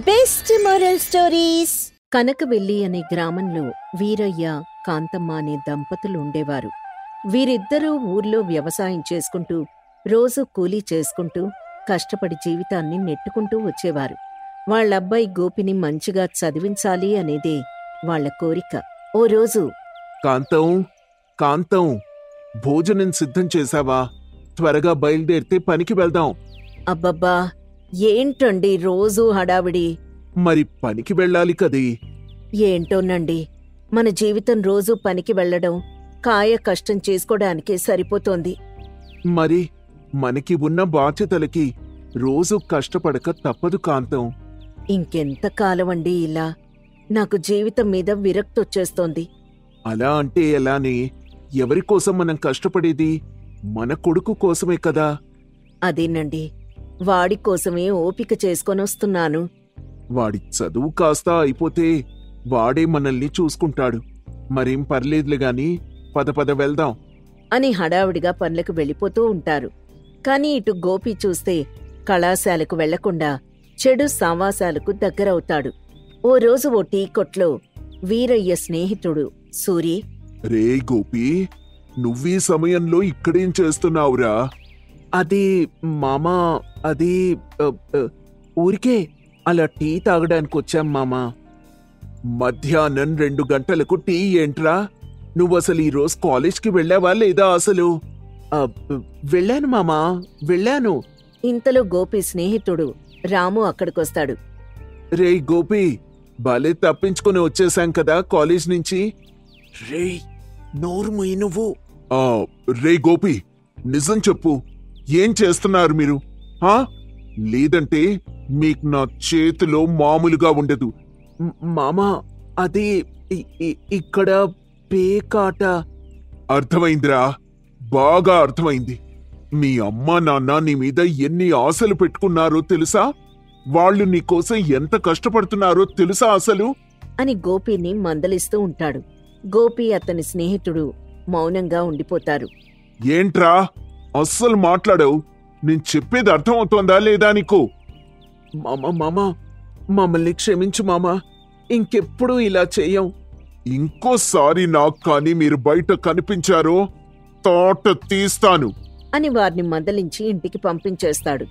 Best moral stories. కనకవెల్లి అనే గ్రామంలో వీరయ్య, కాంతమ్మ అనే దంపతులు ఉండేవారు. వీరిద్దరూ ఊర్లో వ్యవసాయం చేసుకుంటూ, రోజూ కూలీ చేసుకుంటూ, కష్టపడి జీవితాన్ని నెట్టుకుంటూ వచ్చేవారు. వాళ్ళబ్బాయి గోపిని మంచిగా చదివించాలి అనేదే వాళ్ల కోరిక. ఓ రోజు, కాంతం, కాంతం, భోజనం సిద్ధం చేశావా? త్వరగా బయలుదేరితే పనికి వెళ్దాం. అబ్బబ్బా, ఏంటండి రోజూ హడావిడి? మరి పనికి వెళ్ళాలి కదీ. ఏంటోనండి, మన జీవితం రోజూ పనికి వెళ్లడం, కాయ కష్టం చేసుకోడానికే సరిపోతోంది. మరి మనకి ఉన్న బాధ్యతలకి రోజు కష్టపడక తప్పదు కాంతం. ఇంకెంతకాలమండి ఇలా? నాకు జీవితం మీద విరక్తొచ్చేస్తోంది. అలా అంటే ఎలానే? ఎవరికోసం మనం కష్టపడేది? మన కొడుకు కోసమే కదా. అదేనండి, వాడి కోసమే ఓపిక చేసుకొనొస్తున్నాను. వాడి చదువు కాస్తా అయిపోతే వాడే మనల్ని చూసుకుంటాడు. మరేం పర్లేదులే గాని పద పద వెళ్దాం అని హడావిడిగా పనులకు వెళ్ళిపోతూ ఉంటారు. కాని ఇటు గోపి చూస్తే కళాశాలకు వెళ్లకుండా చెడు సావాసాలకు దగ్గరవుతాడు. ఓ రోజు ఓ టీ కొట్లో వీరయ్య స్నేహితుడు సూరి, రే గోపి, నువ్వీ సమయంలో ఇక్కడేం చేస్తున్నావురా? అది మామా, అది ఊరికే అలా టీ తాగడానికొచ్చాం మామా. మధ్యాహ్నం 2 గంటలకు టీ ఏంట్రా? నువ్వసలు ఈరోజు కాలేజ్కి వెళ్ళావా లేదా? అసలు వెళ్ళాను మామా, వెళ్ళాను. ఇంతలో గోపి స్నేహితుడు రాము అక్కడికొస్తాడు. రే గోపి, భలే తప్పించుకుని వచ్చేశాం కదా కాలేజ్ నుంచి. రే నోరు మొయ్యి నువ్వు. రే గోపి, నిజం చెప్పు, ఏం చేస్తున్నారు మీరు? లేదంటే మీకు నా చేతిలో మామూలుగా ఉండదు. మామా, అది ఇక్కడ పేకాట. అర్థమైందిరా, బాగా అర్థమైంది. మీ అమ్మా నాన్న నీ మీద ఎన్ని ఆశలు పెట్టుకున్నారో తెలుసా? వాళ్ళు నీకోసం ఎంత కష్టపడుతున్నారో తెలుసా అసలు? అని గోపిని మందలిస్తూ ఉంటాడు. గోపి, అతని స్నేహితుడు మౌనంగా ఉండిపోతారు. ఏంట్రా అస్సలు మాట్లాడవు? నేను చెప్పేది అర్థమవుతోందా లేదా నీకు? మామా, మమ్మల్ని క్షమించు మామా, ఇంకెప్పుడు ఇలా చెయ్యం. ఇంకోసారి నాకు కానీ మీరు బయట కనిపించారో తోట తీస్తాను అని వారిని మందలించి ఇంటికి పంపించేస్తాడు.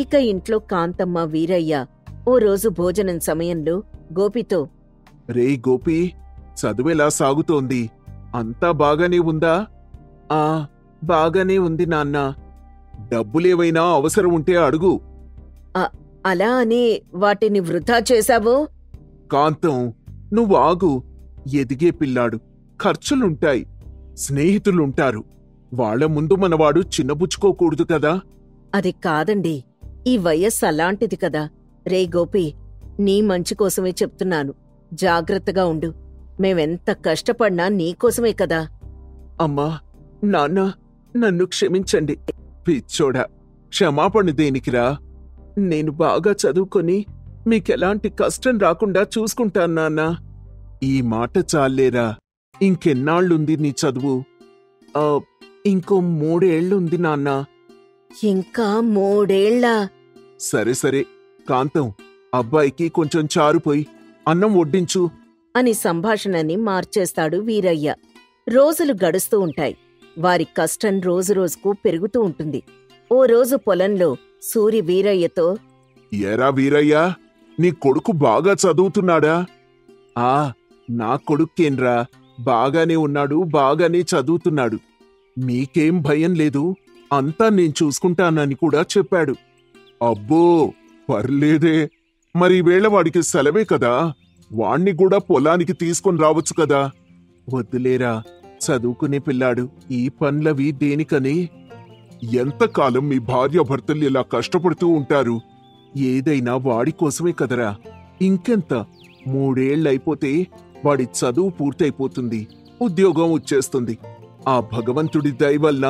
ఇక ఇంట్లో కాంతమ్మ, వీరయ్య ఓ రోజు భోజనం సమయంలో గోపితో, రే గోపి, చదువెలా సాగుతోంది? అంతా బాగానే ఉందా? బాగానే ఉంది నాన్న. డబ్బులేవైనా అవసరం ఉంటే అడుగు. అలా అని వాటిని వృధా చేశావో? కాంతం, నువ్వు ఆగు. ఎదిగే పిల్లాడు, ఖర్చులుంటాయి, స్నేహితులుంటారు. వాళ్ల ముందు మనవాడు చిన్నబుచ్చుకోకూడదు కదా. అది కాదండి, ఈ వయస్సు అలాంటిది కదా. రే గోపి, నీ మంచి కోసమే చెప్తున్నాను, జాగ్రత్తగా ఉండు. మేమెంత కష్టపడినా నీకోసమే కదా. అమ్మా, నాన్న, నన్ను క్షమించండి. పిచ్చోడా, క్షమాపణ దేనికిరా? నేను బాగా చదువుకొని మీకెలాంటి కష్టం రాకుండా చూసుకుంటాను నాన్నా. ఈ మాట చాలేరా. ఇంకెన్నాళ్లుంది నీ చదువు? ఇంకో 3 ఏళ్లుంది నాన్నా. ఇంకా 3 ఏళ్లా? సరే సరే కాంతం, అబ్బాయికి కొంచెం చారుపోయి అన్నం వడ్డించు అని సంభాషణని మార్చేస్తాడు వీరయ్య. రోజులు గడుస్తూ ఉంటాయి. వారి కష్టం రోజురోజుకు పెరుగుతూ ఉంటుంది. ఓ రోజు పొలంలో సూరి వీరయ్యతో, ఏరా వీరయ్య, నీ కొడుకు బాగా చదువుతున్నాడా? నా కొడుక్కేన్రా, బాగానే ఉన్నాడు, బాగానే చదువుతున్నాడు. మీకేం భయం లేదు, అంతా నేను చూసుకుంటానని కూడా చెప్పాడు. అబ్బో, పర్లేదే. మరి ఈవేళ వాడికి సెలవే కదా, వాణ్ణి కూడా పొలానికి తీసుకొని రావచ్చు కదా. వద్దులేరా, చదువుకునే పిల్లాడు, ఈ పనులవి దేనికని? ఎంతకాలం మీ భార్యాభర్తలు ఇలా కష్టపడుతూ ఉంటారు? ఏదైనా వాడి కోసమే కదరా. ఇంకెంత, 3 ఏళ్లయిపోతే వాడి చదువు పూర్తయిపోతుంది, ఉద్యోగం వచ్చేస్తుంది. ఆ భగవంతుడి దయ వల్ల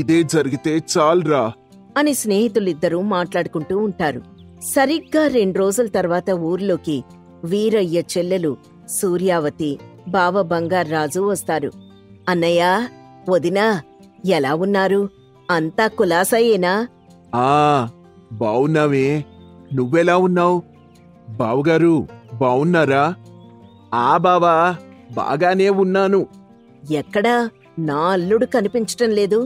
ఇదే జరిగితే చాల్రా అని స్నేహితులిద్దరూ మాట్లాడుకుంటూ ఉంటారు. సరిగ్గా 2 రోజుల తర్వాత ఊర్లోకి వీరయ్య చెల్లెలు సూర్యావతి, బావ బంగార్రాజు వస్తారు. అన్నయ్యా, వదినా, ఎలా ఉన్నారు? అంతా కులాసాయేనా? బావున్నావే, నువ్వెలా ఉన్నావు? బావగారు బావున్నారా? ఆ బావా, బాగానే ఉన్నాను. ఎక్కడా నా అల్లుడు కనిపించటం లేదు.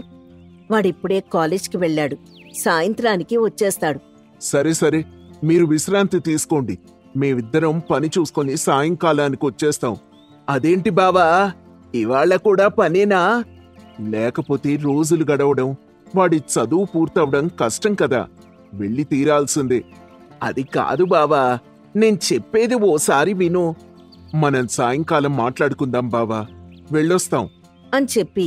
వాడిప్పుడే కాలేజ్కి వెళ్ళాడు. సాయంత్రానికి వచ్చేస్తాడు. సరే సరే, మీరు విశ్రాంతి తీసుకోండి. మేమిద్దరం పని చూసుకొని సాయంకాలానికి వచ్చేస్తాం. అదేంటి బావా, ఇవాళ కూడా పనేనా? లేకపోతే రోజులు గడవడం, వాడి చదువు పూర్తవడం కష్టం కదా. వెళ్ళి తీరాల్సిందే. అది కాదు బావా, నేను చెప్పేది ఓసారి విను. మనం సాయంకాలం మాట్లాడుకుందాం బావా. వెళ్ళొస్తాం అని చెప్పి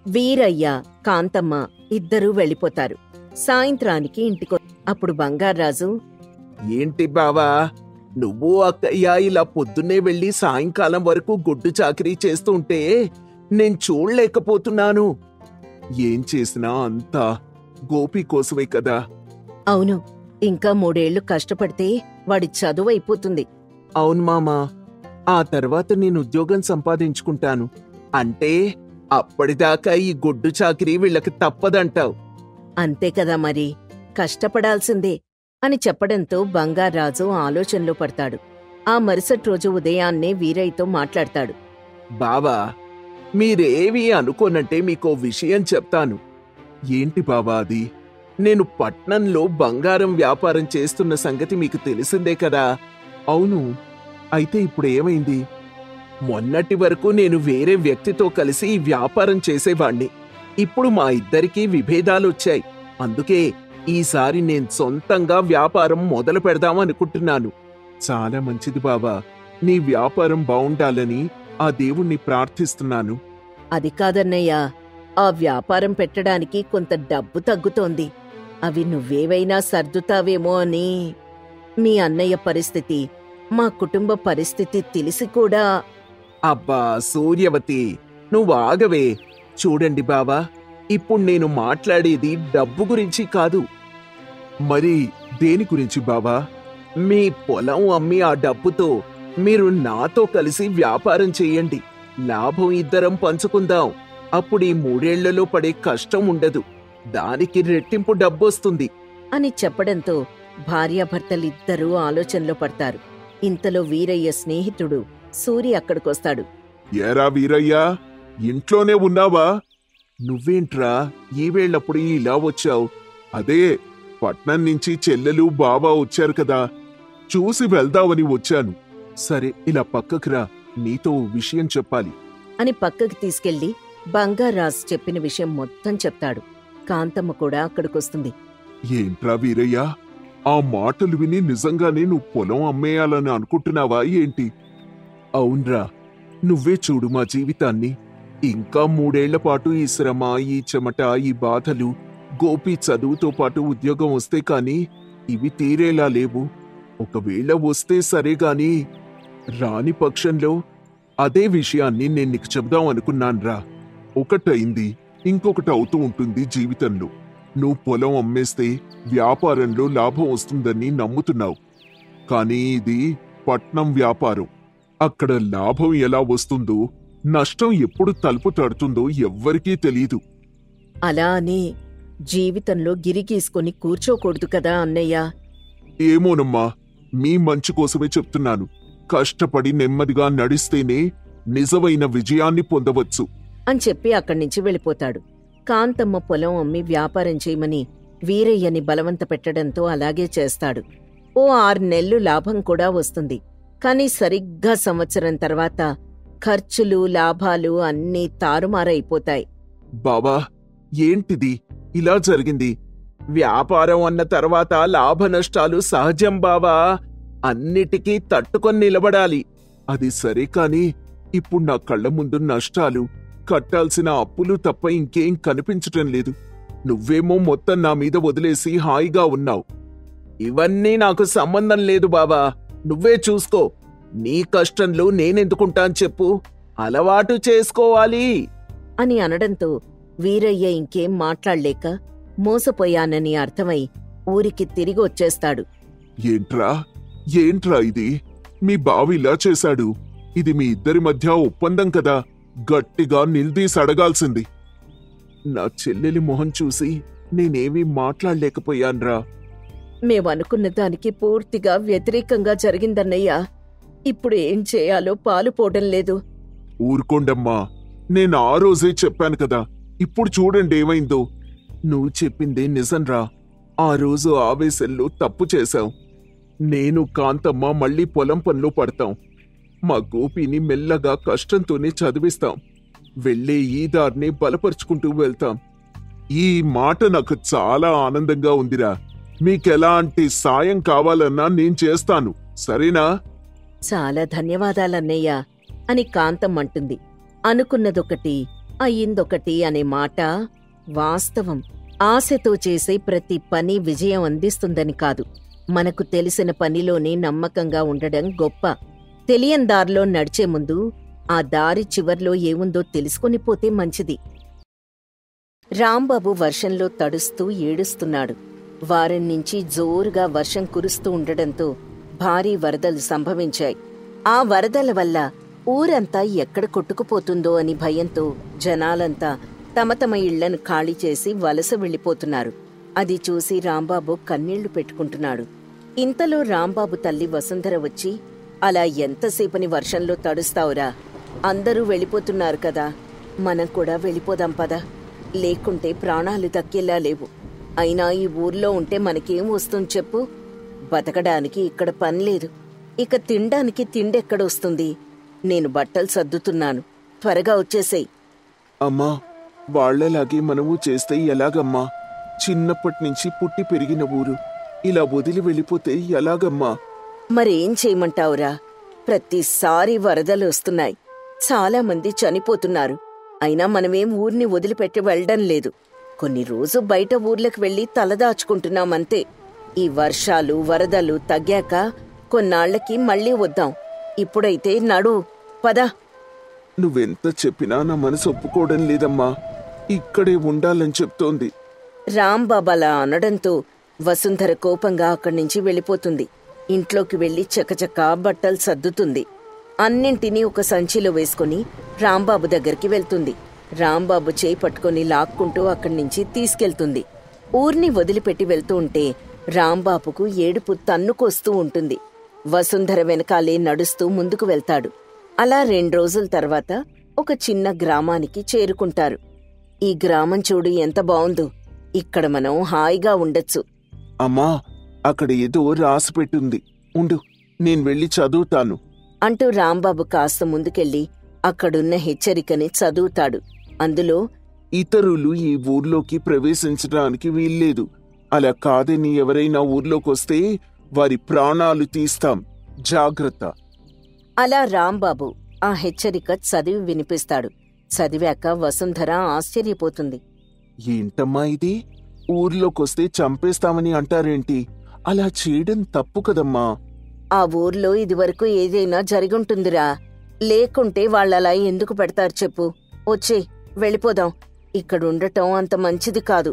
వీరయ్య, కాంతమ్మ ఇద్దరూ వెళ్ళిపోతారు. సాయంత్రానికి అప్పుడు బంగారాజు, ఏంటి బావా, నువ్వు అక్కయ్య ఇలా పొద్దున్నే వెళ్ళి సాయంకాలం వరకు గొడ్డు చాకరీ చేస్తుంటే నేను చూడలేకపోతున్నాను. ఏం చేసినా అంతా గోపి కోసమే కదా. అవును, ఇంకా 3 ఏళ్లు కష్టపడితే వాడి చదువు అయిపోతుంది. అవును మామా, ఆ తర్వాత నేను ఉద్యోగం సంపాదించుకుంటాను. అంటే అప్పటిదాకా ఈ గొడ్డు చాకరీ వీళ్ళకి తప్పదంటావు. అంతే కదా మరి, కష్టపడాల్సిందే అని చెప్పడంతో బంగారాజు ఆలోచనలో పడతాడు. ఆ మరుసటి రోజు ఉదయాన్నే వీరయ్యతో మాట్లాడతాడు. బావా, మీరేవీ అనుకోనంటే మీకో విషయం చెప్తాను. ఏంటి బావా అది? నేను పట్నంలో బంగారం వ్యాపారం చేస్తున్న సంగతి మీకు తెలిసిందే కదా. అవును, అయితే ఇప్పుడు ఏమైంది? మొన్నటి వరకు నేను వేరే వ్యక్తితో కలిసి ఈ వ్యాపారం చేసేవాణ్ణి. ఇప్పుడు మా ఇద్దరికీ విభేదాలొచ్చాయి. అందుకే ఈసారి నేను సొంతంగా వ్యాపారం మొదలు పెడదామనుకుంటున్నాను. చాలా మంచిది బావా, నీ వ్యాపారం బావుండాలని ఆ దేవుణ్ణి ప్రార్థిస్తున్నాను. అది కాదన్నయ్యా, ఆ వ్యాపారం పెట్టడానికి కొంత డబ్బు తగ్గుతోంది. అవి నువ్వేవైనా సర్దుతావేమో అని. మీ అన్నయ్య పరిస్థితి, మా కుటుంబ పరిస్థితి తెలిసి కూడా. అబ్బా సూర్యవతి, నువ్వు ఆగవే. చూడండి బావా, ఇప్పుడు నేను మాట్లాడేది డబ్బు గురించి కాదు. మరి దేని గురించి బావా? మీ పొలం అమ్మి ఆ డబ్బుతో మీరు నాతో కలిసి వ్యాపారం చెయ్యండి. లాభం ఇద్దరం పంచుకుందాం. అప్పుడు ఈ 3 ఏళ్లలో పడే కష్టం ఉండదు. దానికి రెట్టింపు డబ్బొస్తుంది అని చెప్పడంతో భార్యాభర్తలిద్దరూ ఆలోచనలో పడతారు. ఇంతలో వీరయ్య స్నేహితుడు సూరి అక్కడికొస్తాడు. ఏరా వీరయ్యా, ఇంట్లోనే ఉన్నావా? నువ్వేంట్రా ఈ వేళప్పుడు ఇలా వచ్చావు? అదే పట్నం నుంచి చెల్లెలు బావా వచ్చారు కదా, చూసి వెళ్దామని వచ్చాను. సరే, ఇలా పక్కకి రా, నీతో విషయం చెప్పాలి అని పక్కకి తీసుకెళ్లి బంగారాజు చెప్పిన విషయం మొత్తం చెప్తాడు. కాంతమ్మ కూడా అక్కడికొస్తుంది. ఏంట్రా వీరయ్యా, ఆ మాటలు విని నిజంగానే నువ్వు పొలం అమ్మేయాలని అనుకుంటున్నావా ఏంటి? అవునరా, నువ్వే చూడు మా జీవితాన్ని. ఇంకా 3 ఏళ్ల పాటు ఈ శ్రమ, ఈ చెమట, ఈ బాధలు, గోపి చదువుతో పాటు ఉద్యోగం వస్తే కాని ఇవి తీరేలా లేవు. ఒకవేళ వస్తే సరే గాని రాని పక్షంలో అదే విషయాన్ని నేను నీకు చెబుదాం అనుకున్నాన్రా. ఒకటైంది ఇంకొకటి అవుతూ ఉంటుంది జీవితంలో. నువ్వు పొలం అమ్మేస్తే వ్యాపారంలో లాభం వస్తుందని నమ్ముతున్నావు. కానీ ఇది పట్నం వ్యాపారం. అక్కడ లాభం ఎలా వస్తుందో, నష్టం ఎప్పుడు తలుపు తడుతుందో ఎవ్వరికీ తెలీదు. అలా అని జీవితంలో గిరిగీసుకొని కూర్చోకూడదు కదా అన్నయ్య. ఏమోనమ్మా, మీ మంచి కోసమే చెప్తున్నాను. కష్టపడి నెమ్మదిగా నడిస్తేనే నిజమైన విజయాన్ని పొందవచ్చు అని చెప్పి అక్కడ్నించి వెళ్ళిపోతాడు. కాంతమ్మ పొలం అమ్మి వ్యాపారం చేయమని వీరయ్యని బలవంత పెట్టడంతో అలాగే చేస్తాడు. ఓ 6 నెలలు లాభం కూడా వస్తుంది. కాని సరిగ్గా సంవత్సరం తర్వాత ఖర్చులు, లాభాలు అన్నీ తారుమారైపోతాయి. బాబా, ఏంటిది ఇలా జరిగింది? వ్యాపారం అన్న తర్వాత లాభ నష్టాలు సహజం బావా. అన్నిటికీ తట్టుకొని నిలబడాలి. అది సరే కాని ఇప్పుడు నా కళ్ల ముందు నష్టాలు, కట్టాల్సిన అప్పులు తప్ప ఇంకేం కనిపించటం లేదు. నువ్వేమో మొత్తం నా మీద వదిలేసి హాయిగా ఉన్నావు. ఇవన్నీ నాకు సంబంధం లేదు బావా, నువ్వే చూసుకో. నీ కష్టంలో నేనెందుకుంటాను చెప్పు? అలవాటు చేసుకోవాలి అని అనడంతో వీరయ్య ఇంకేం మాట్లాడలేక మోసపోయానని అర్థమై ఊరికి తిరిగి వచ్చేస్తాడు. ఏంట్రా ఇది? మీ బావ ఇలా చేశాడు. ఇది మీ ఇద్దరి మధ్య ఒప్పందం కదా, గట్టిగా నిలదీసి అడగాల్సింది. నా చెల్లెలి మొహం చూసి నేనేమీ మాట్లాడలేకపోయాన్రా. మేమనుకున్న దానికి పూర్తిగా వ్యతిరేకంగా జరిగిందన్నయ్యా. ఇప్పుడు ఏం చేయాలో పాలుపోవడం లేదు. ఊరుకోండమ్మా, నేను ఆ రోజే చెప్పాను కదా. ఇప్పుడు చూడండి ఏమైందో. నువ్వు చెప్పిందే నిజంరా. ఆ రోజు ఆవేశంలో తప్పు చేశాం. నేను కాంతమ్మ మళ్ళీ పొలం పనిలో పడతాం. మా గోపిని మెల్లగా కష్టంతోనే చదివిస్తాం. వెళ్ళే ఈ దారిని బలపరుచుకుంటూ వెళ్తాం. ఈ మాట నాకు చాలా ఆనందంగా ఉందిరా. మీకెలాంటి సాయం కావాలన్నా నేను చేస్తాను, సరేనా? చాలా ధన్యవాదాలన్నయ్యా అని కాంతమ్మంటుంది. అనుకున్నదొకటి అయ్యిందొకటి అనే మాట వాస్తవం. ఆశతో చేసే ప్రతి పని విజయం అందిస్తుందని కాదు, మనకు తెలిసిన పనిలోనే నమ్మకంగా ఉండడం గొప్ప. తెలియని దారిలో నడిచే ముందు ఆ దారి చివర్లో ఏముందో తెలుసుకొని పోతే మంచిది. రాంబాబు వర్షంలో తడుస్తూ ఏడుస్తున్నాడు. వారం నుంచి జోరుగా వర్షం కురుస్తూ ఉండడంతో భారీ వరదలు సంభవించాయి. ఆ వరదల వల్ల ఊరంతా ఎక్కడ కొట్టుకుపోతుందో అని భయంతో జనాలంతా తమ తమ ఇళ్లను ఖాళీ చేసి వలస వెళ్ళిపోతున్నారు. అది చూసి రాంబాబు కన్నీళ్లు పెట్టుకుంటున్నాడు. ఇంతలో రాంబాబు తల్లి వసుంధర వచ్చి, అలా ఎంతసేపని వర్షంలో తడుస్తావురా? అందరూ వెళ్ళిపోతున్నారు కదా, మనం కూడా వెళ్ళిపోదాం పదా. లేకుంటే ప్రాణాలు దక్కేలా లేవు. అయినా ఈ ఊర్లో ఉంటే మనకేం వస్తుంది చెప్పు? బతకడానికి ఇక్కడ పనిలేదు, ఇక తినడానికి తిండెక్కడొస్తుంది? నేను బట్టలు సర్దుతున్నాను, త్వరగా వచ్చేసేయ్. అమ్మా, వాళ్లలాగే మనము చేస్తే ఎలాగమ్మా? చిన్నప్పటినుంచి పుట్టి పెరిగిన ఊరు ఇలా వదిలి వెళ్ళిపోతే ఎలాగమ్మా? మరేం చేయమంటావురా? ప్రతిసారి వరదలు వస్తున్నాయి, చాలా మంది చనిపోతున్నారు. అయినా మనమేం ఊర్ని వదిలిపెట్టి వెళ్లడం లేదు. కొన్ని రోజు బయట ఊర్లకు వెళ్లి తలదాచుకుంటున్నామంతే. ఈ వర్షాలు వరదలు తగ్గాక కొన్నాళ్లకి మళ్లీ వద్దాం. ఇప్పుడైతే నడు, పద. నువ్వెంత చెప్పినా నా మనసు ఒప్పుకోవడం లేదమ్మా. ఇక్కడే ఉండాలని చెప్తోంది. రాంబాబలా అనడంతో వసుంధర కోపంగా అక్కడ్నుంచి వెళ్ళిపోతుంది. ఇంట్లోకి వెళ్లి చకచకా బట్టలు సర్దుతుంది. అన్నింటినీ ఒక సంచిలో వేసుకుని రాంబాబు దగ్గరికి వెళ్తుంది. రాంబాబు చేయి పట్టుకుని లాక్కుంటూ అక్కడ్నుంచి తీసుకెళ్తుంది. ఊర్ని వదిలిపెట్టి వెళ్తూ ఉంటే రాంబాబుకు ఏడుపు తన్నుకొస్తూ ఉంటుంది. వసుంధర వెనకాలే నడుస్తూ ముందుకు వెళ్తాడు. అలా 2 రోజుల తర్వాత ఒక చిన్న గ్రామానికి చేరుకుంటారు. ఈ గ్రామం చూడు ఎంత బావుందో, ఇక్కడ మనం హాయిగా ఉండొచ్చు. అమ్మా, అక్కడ ఏదో రాసిపెట్టుంది, ఉండు, నేను వెళ్ళి చదువుతాను అంటూ రాంబాబు కాస్త ముందుకెళ్లి అక్కడున్న హెచ్చరికని చదువుతాడు. అందులో, ఇతరులు ఈ ఊర్లోకి ప్రవేశించడానికి వీల్లేదు. అలా కాదని ఎవరైనా ఊర్లోకొస్తే వారి ప్రాణాలు తీస్తాం, జాగ్రత్త. అలా రాంబాబు ఆ హెచ్చరిక చదివి వినిపిస్తాడు. చదివాక వసుంధర ఆశ్చర్యపోతుంది. ఏంటమ్మా ఇది? ఊర్లోకొస్తే చంపేస్తామని అంటారేంటి? అలా చేయడం తప్పు కదమ్మా. ఆ ఊర్లో ఇదివరకు ఏదైనా జరిగుంటుందిరా, లేకుంటే వాళ్ళలా ఎందుకు పెడతారు చెప్పు? వచ్చే వెళ్ళిపోదాం, ఇక్కడుండటం అంత మంచిది కాదు.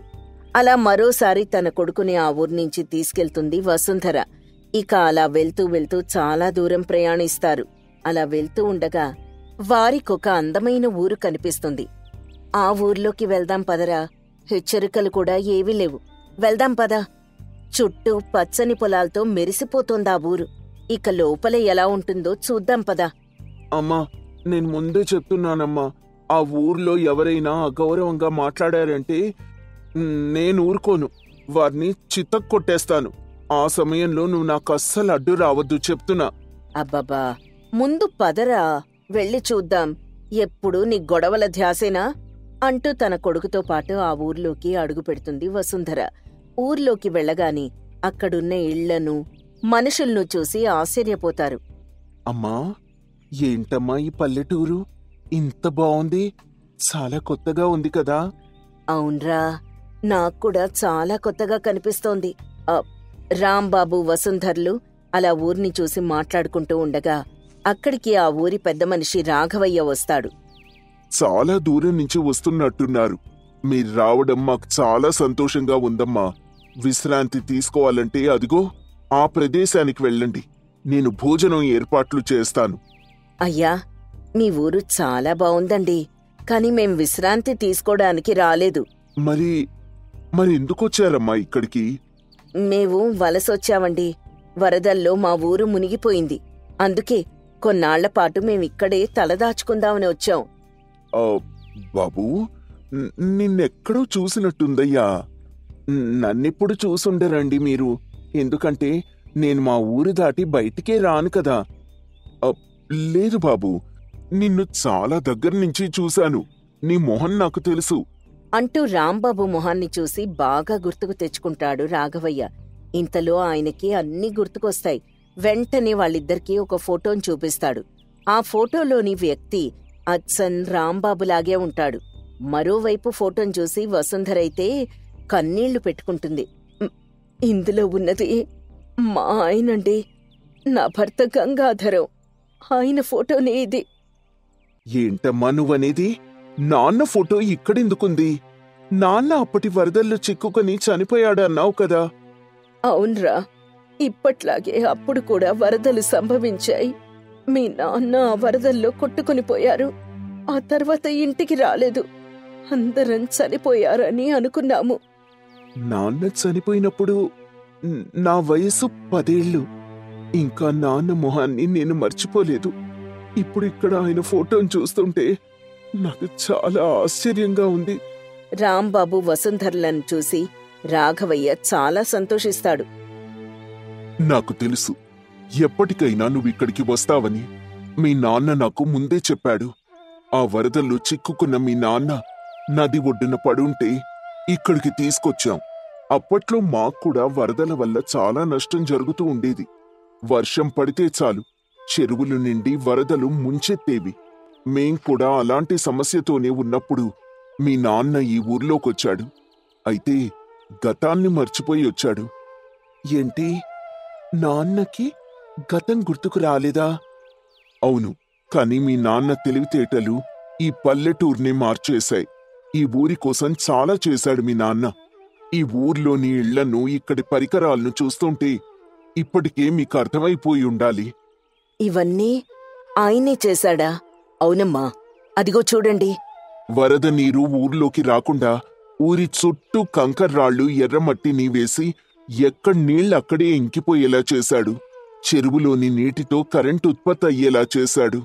అలా మరోసారి తన కొడుకుని ఆ ఊర్నించి తీసుకెళ్తుంది వసుంధర. ఇక అలా వెళ్తూ వెళ్తూ చాలా దూరం ప్రయాణిస్తారు. అలా వెళ్తూ ఉండగా వారికొక అందమైన ఊరు కనిపిస్తుంది. ఆ ఊర్లోకి వెళ్దాం పదరా, హెచ్చరికలు కూడా ఏవీ లేవు, వెళ్దాం పదా. చుట్టూ పచ్చని పొలాలతో మెరిసిపోతోందా ఊరు. ఇక లోపల ఎలా ఉంటుందో చూద్దాం పదా. అమ్మా, నేను ముందే చెప్తున్నానమ్మా, ఆ ఊర్లో ఎవరైనా అగౌరవంగా మాట్లాడారంటే నేను ఊరుకోను, వారిని చితక్కొట్టేస్తాను. ఆ సమయంలో నువ్వు నాకు అస్సలు అడ్డు రావద్దు చెప్తున్నా. అబ్బబ్బా, ముందు పదరా, వెళ్ళి చూద్దాం. ఎప్పుడు నీ గొడవల ధ్యాసేనా అంటూ తన కొడుకుతో పాటు ఆ ఊర్లోకి అడుగు పెడుతుంది వసుంధర. ఊర్లోకి వెళ్ళగాని అక్కడున్న ఇళ్లను, మనుషుల్ను చూసి ఆశ్చర్యపోతారు. అమ్మా, ఏంటమ్మా ఈ పల్లెటూరు ఇంత బావుంది? చాలా కొత్తగా ఉంది కదా? అవునరా, నాక్కూడా చాలా కొత్తగా కనిపిస్తోంది. రాంబాబు వసుంధర్లు అలా ఊర్ని చూసి మాట్లాడుకుంటూ ఉండగా అక్కడికి ఆ ఊరి పెద్ద మనిషి రాఘవయ్య వస్తాడు. చాలా దూరం నుంచి వస్తున్నట్టున్నారు. మీరు రావడం మాకు చాలా సంతోషంగా ఉందమ్మా. విశ్రాంతి తీసుకోవాలంటే అదిగో ఆ ప్రదేశానికి వెళ్ళండి, నేను భోజనం ఏర్పాట్లు చేస్తాను. అయ్యా, మీ ఊరు చాలా బావుందండి, కాని మేం విశ్రాంతి తీసుకోవడానికి రాలేదు. మరి ఎందుకొచ్చారమ్మా ఇక్కడికి? మేము వలసొచ్చామండి. వరదల్లో మా ఊరు మునిగిపోయింది. అందుకే కొన్నాళ్లపాటు మేమిక్కడే తలదాచుకుందామని వచ్చాం. ఆ, బాబూ, నిన్నెక్కడో చూసినట్టుందయ్యా. నన్నెప్పుడు చూసుండరండి మీరు, ఎందుకంటే నేను మా ఊరు దాటి బయటికే రాను కదా. లేదు బాబూ, నిన్ను చాలా దగ్గర నుంచి చూశాను. నీ మొహం నాకు తెలుసు అంటూ రాంబాబు మొహాన్ని చూసి బాగా గుర్తుకు తెచ్చుకుంటాడు రాఘవయ్య. ఇంతలో ఆయనకి అన్నీ గుర్తుకొస్తాయి. వెంటనే వాళ్ళిద్దరికీ ఒక ఫోటోని చూపిస్తాడు. ఆ ఫోటోలోని వ్యక్తి అచ్చన్ రాంబాబులాగే ఉంటాడు. మరోవైపు ఫోటోని చూసి వసుంధరైతే కన్నీళ్లు పెట్టుకుంటుంది. ఇందులో ఉన్నది మా ఆయనండి, నా భర్త గంగాధరం. ఆయన ఫోటోనే ఇది. ఏంటమ్మా నువ్వనేది? నాన్న ఫోటో ఇక్కడెందుకుంది? నాన్న అప్పటి వరదల్లో చిక్కుకొని చనిపోయాడన్నావు కదా. అవునరా, ఇప్పట్లాగే అప్పుడు కూడా వరదలు సంభవించాయి. మీ నాన్న ఆ వరదల్లో కొట్టుకునిపోయారు. ఆ తర్వాత ఇంటికి రాలేదు. అందరం చనిపోయారని అనుకున్నాము. నాన్న చనిపోయినప్పుడు నా వయసు 10 ఏళ్ళు. ఇంకా నాన్న మొహాన్ని నేను మర్చిపోలేదు. ఇప్పుడు ఇక్కడ ఆయన ఫోటోను చూస్తుంటే నాకు చాలా ఆశ్చర్యంగా ఉంది. రాంబాబు వసుంధరలను చూసి రాఘవయ్య చాలా సంతోషిస్తాడు. నాకు తెలుసు, ఎప్పటికైనా నువ్విక్కడికి వస్తావని మీ నాన్న నాకు ముందే చెప్పాడు. ఆ వరదల్లో చిక్కుకున్న మీ నాన్న నది ఒడ్డున పడుంటే ఇక్కడికి తీసుకొచ్చాం. అప్పట్లో మాక్కూడా వరదల వల్ల చాలా నష్టం జరుగుతూ ఉండేది. వర్షం పడితే చాలు చెరువులు నిండి వరదలు ముంచెత్తేవి. మేం కూడా అలాంటి సమస్యతోనే ఉన్నప్పుడు మీ నాన్న ఈ ఊర్లోకొచ్చాడు. అయితే గతాన్ని మర్చిపోయి వచ్చాడు. ఏంటి, నాన్నకి గతం గుర్తుకు రాలేదా? అవును, కాని మీ నాన్న తెలివితేటలు ఈ పల్లెటూర్ని మార్చేశాయి. ఈ ఊరి కోసం చాలా చేశాడు మీ నాన్న. ఈ ఊర్లోని ఇళ్లను, ఇక్కడి పరికరాలను చూస్తుంటే ఇప్పటికే మీకు అర్థమైపోయి ఉండాలి. ఇవన్నీ ఆయనే చేశాడా? అవునమ్మా, అదిగో చూడండి. వరద నీరు ఊర్లోకి రాకుండా ఊరి చుట్టూ కంకర్రాళ్లు, ఎర్రమట్టిని వేసి ఎక్కడి నీళ్లక్కడే ఇంకిపోయేలా చేశాడు. చెరువులోని నీటితో కరెంటు ఉత్పత్తి అయ్యేలా చేశాడు.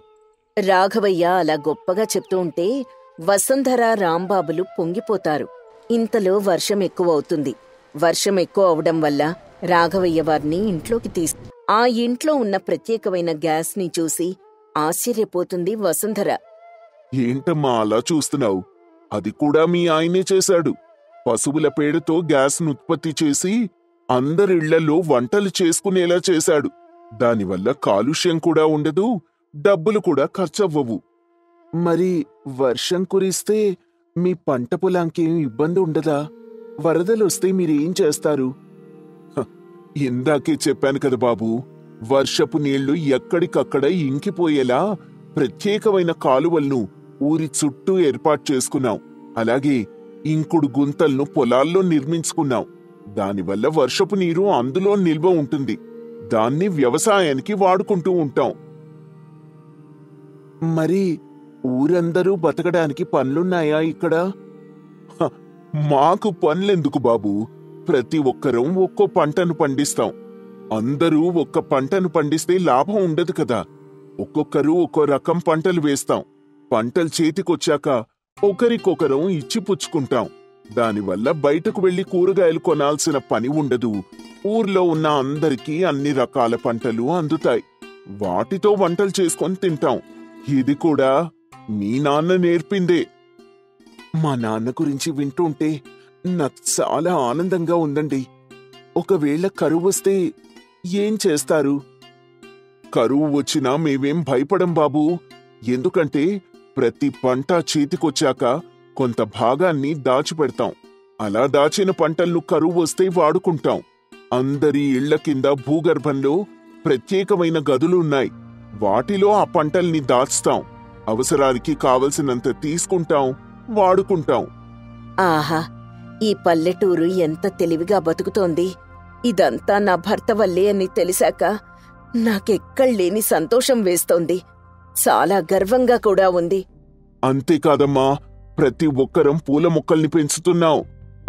రాఘవయ్య అలా గొప్పగా చెప్తూ ఉంటే వసుంధర, రాంబాబులు పొంగిపోతారు. ఇంతలో వర్షం ఎక్కువవుతుంది. వర్షం ఎక్కువ అవడం వల్ల రాఘవయ్య వారిని ఇంట్లోకి ఆ ఇంట్లో ఉన్న ప్రత్యేకమైన గ్యాస్ని చూసి ఆశ్చర్యపోతుంది వసుంధర. ఏంటమ్మా అలా చూస్తున్నావు? అది కూడా మీ ఆయనే చేశాడు. పశువుల పేడతో గ్యాస్ను ఉత్పత్తి చేసి అందరిళ్లలో వంటలు చేసుకునేలా చేశాడు. దానివల్ల కాలుష్యం కూడా ఉండదు, డబ్బులు కూడా ఖర్చవ్వవు. మరి వర్షం కురిస్తే మీ పంట పొలాంకేం ఇబ్బంది ఉండదా? వరదలొస్తే మీరేం చేస్తారు? ఇందాకే చెప్పాను కదా బాబూ, వర్షపు నీళ్లు ఎక్కడికక్కడ ఇంకిపోయేలా ప్రత్యేకమైన కాలువలను ఊరి చుట్టూ ఏర్పాటు చేసుకున్నాం. అలాగే ఇంకుడు గుంతలను పొలాల్లో నిర్మించుకున్నాం. దానివల్ల వర్షపు నీరు అందులో నిల్వ ఉంటుంది. దాన్ని వ్యవసాయానికి వాడుకుంటూ ఉంటాం. మరి ఊరందరూ బతకడానికి పనులున్నాయా ఇక్కడ? మాకు పనులెందుకు బాబూ, ప్రతి ఒక్కరం ఒక్కో పంటను పండిస్తాం. అందరూ ఒక్క పంటను పండిస్తే లాభం ఉండదు కదా. ఒక్కొక్కరు ఒక్కో రకం పంటలు వేస్తాం. పంటలు చేతికొచ్చాక ఒకరికొకరం ఇచ్చిపుచ్చుకుంటాం. దానివల్ల బయటకు వెళ్లి కూరగాయలు కొనాల్సిన పని ఉండదు. ఊర్లో ఉన్న అందరికీ అన్ని రకాల పంటలు అందుతాయి. వాటితో వంటలు చేసుకొని తింటాం. ఇది కూడా మీ నాన్న నేర్పిందే. మా నాన్న గురించి వింటుంటే నాకు చాలా ఆనందంగా ఉందండి. ఒకవేళ కరువు వస్తే ఏం చేస్తారు? కరువు వచ్చినా మేమేం భయపడం బాబూ. ఎందుకంటే ప్రతి పంట చేతికొచ్చాక కొంత భాగాన్ని దాచిపెడతాం. అలా దాచిన పంటలను కరువు వస్తే వాడుకుంటాం. అందరి ఇళ్ల కింద భూగర్భంలో ప్రత్యేకమైన గదులున్నాయి. వాటిలో ఆ పంటల్ని దాచుతాం. అవసరానికి కావలసినంత తీసుకుంటాం, వాడుకుంటాం. ఆహా, ఈ పల్లెటూరు ఎంత తెలివిగా బతుకుతోంది. ఇదంతా నా భర్త వల్లే అని తెలిసాక నాకెక్కడ్లేని సంతోషం వేస్తోంది. చాలా గర్వంగా కూడా ఉంది. అంతేకాదమ్మా, ప్రతి ఒక్కరం పూల మొక్కల్ని పెంచుతున్నాం.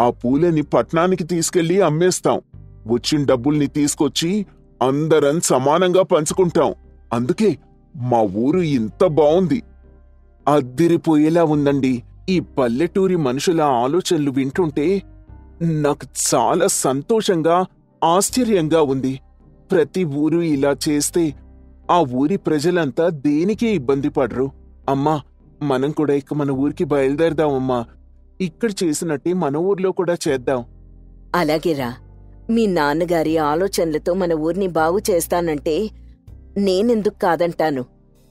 ఆ పూలని పట్నానికి తీసుకెళ్లి అమ్మేస్తాం. వచ్చిన డబ్బుల్ని తీసుకొచ్చి అందరం సమానంగా పంచుకుంటాం. అందుకే మా ఊరు ఇంత బావుంది. అద్దిరిపోయేలా ఉందండి. ఈ పల్లెటూరి మనుషుల ఆలోచనలు వింటుంటే నాకు చాలా సంతోషంగా, ఆశ్చర్యంగా ఉంది. ప్రతి ఊరు ఇలా చేస్తే ఆ ఊరి ప్రజలంతా దేనికే ఇబ్బంది పడరు. అమ్మా, మనం కూడా ఇక మన ఊరికి బయలుదేరదామమ్మా. ఇక్కడ చేసినట్టే మన ఊర్లో కూడా చేద్దాం. అలాగేరా, మీ నాన్నగారి ఆలోచనలతో మన ఊరిని బాగు చేస్తానంటే నేనెందుకు కాదంటాను.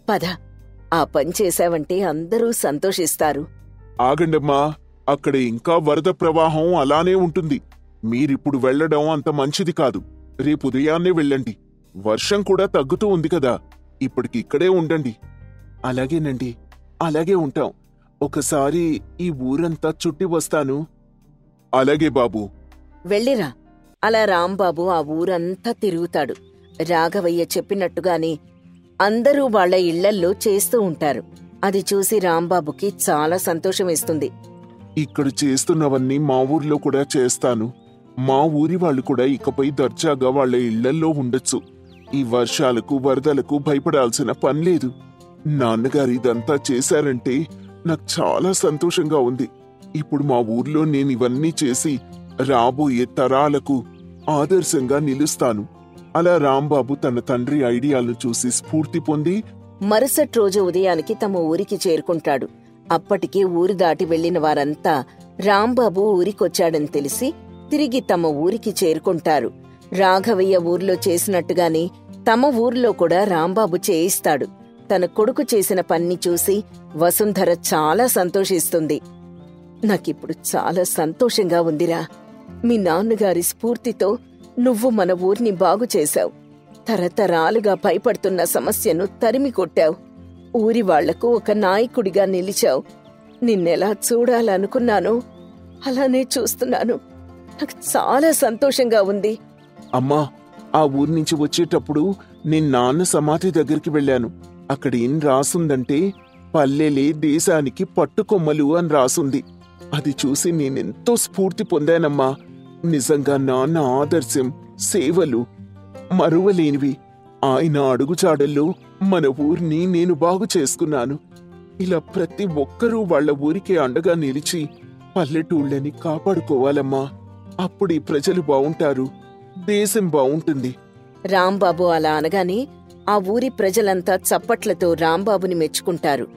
పద, ఆ పని చేశావంటే అందరూ సంతోషిస్తారు. ఆగండమ్మా, అక్కడ ఇంకా వరద ప్రవాహం అలానే ఉంటుంది. మీరిప్పుడు వెళ్లడం అంత మంచిది కాదు. రేపు ఉదయాన్నే వెళ్ళండి. వర్షం కూడా తగ్గుతూ ఉంది కదా. ఇప్పటికిక్కడే ఉండండి. అలాగేనండి, అలాగే ఉంటాం. ఒకసారి ఈ ఊరంతా చుట్టి వస్తాను. అలాగే బాబూ. వెళ్ళిరా. అలా రాంబాబు ఆ ఊరంతా తిరుగుతాడు. రాఘవయ్య చెప్పినట్టుగానే అందరూ వాళ్ల ఇళ్లల్లో చేస్తూ ఉంటారు. అది చూసి రాంబాబుకి చాలా సంతోషమేస్తుంది. ఇక్కడ చేస్తున్నవన్నీ మా ఊర్లో కూడా చేస్తాను. మా ఊరి వాళ్ళు కూడా ఇకపై దర్జాగా వాళ్ల ఇళ్లల్లో ఉండొచ్చు. ఈ వర్షాలకు, వరదలకు భయపడాల్సిన పనిలేదు. నాన్నగారు ఇదంతా చేశారంటే నాకు చాలా సంతోషంగా ఉంది. ఇప్పుడు మా ఊర్లో నేనివన్నీ చేసి రాబోయే తరాలకు ఆదర్శంగా నిలుస్తాను. అలా రాంబాబు తన తండ్రి ఐడియాలను చూసి స్ఫూర్తి పొంది మరుసటి రోజు ఉదయానికి తమ ఊరికి చేరుకుంటాడు. అప్పటికే ఊరు దాటి వెళ్లిన వారంతా రాంబాబు ఊరికొచ్చాడని తెలిసి తిరిగి తమ ఊరికి చేరుకుంటారు. రాఘవయ్య ఊర్లో చేసినట్టుగానే తమ ఊర్లో కూడా రాంబాబు చేయిస్తాడు. తన కొడుకు చేసిన పన్ని చూసి వసుంధర చాలా సంతోషిస్తుంది. నాకిప్పుడు చాలా సంతోషంగా ఉందిరా. మీ నాన్నగారి స్ఫూర్తితో నువ్వు మన ఊరిని బాగు చేశావు. తరతరాలుగా భయపడుతున్న సమస్యను తరిమి కొట్టావు. ఊరి వాళ్లకు ఒక నాయకుడిగా నిలిచావు. నిన్నెలా చూడాలనుకున్నానో అలానే చూస్తున్నాను. నాకు చాలా సంతోషంగా ఉంది. అమ్మా, ఆ ఊరి నుంచి వచ్చేటప్పుడు నేను నాన్న సమాధి దగ్గరికి వెళ్ళాను. అక్కడ ఏం రాసుందంటే పల్లెలే దేశానికి పట్టుకొమ్మలు అని రాసుంది. అది చూసి నేనెంతో స్ఫూర్తి పొందానమ్మా. నిజంగా నాన్న ఆదర్శం, సేవలు మరువలేనివి. ఆయన అడుగుజాడల్లో మన ఊరిని నేను బాగు చేసుకున్నాను. ఇలా ప్రతి ఒక్కరూ వాళ్ల ఊరికే అండగా నిలిచి పల్లెటూళ్ళని కాపాడుకోవాలమ్మా. అప్పుడీ ప్రజలు బావుంటారు, దేశం బావుంటుంది. రాంబాబు అలా అనగానే ఆ ఊరి ప్రజలంతా చప్పట్లతో రాంబాబుని మెచ్చుకుంటారు.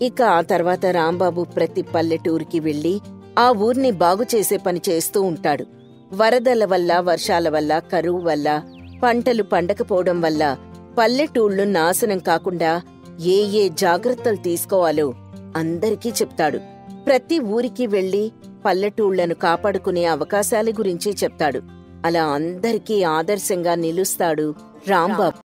ఇక ఆ తర్వాత రాంబాబు ప్రతి పల్లెటూరికి వెళ్లి ఆ ఊర్ని బాగుచేసే పని చేస్తూ ఉంటాడు. వరదల వల్ల, వర్షాల వల్ల, కరువు వల్ల, పంటలు పండకపోవడం వల్ల పల్లెటూళ్లు నాశనం కాకుండా ఏ ఏ జాగ్రత్తలు తీసుకోవాలో అందరికీ చెప్తాడు. ప్రతి ఊరికి వెళ్లి పల్లెటూళ్లను కాపాడుకునే అవకాశాల గురించి చెప్తాడు. అలా అందరికీ ఆదర్శంగా నిలుస్తాడు రాంబాబు.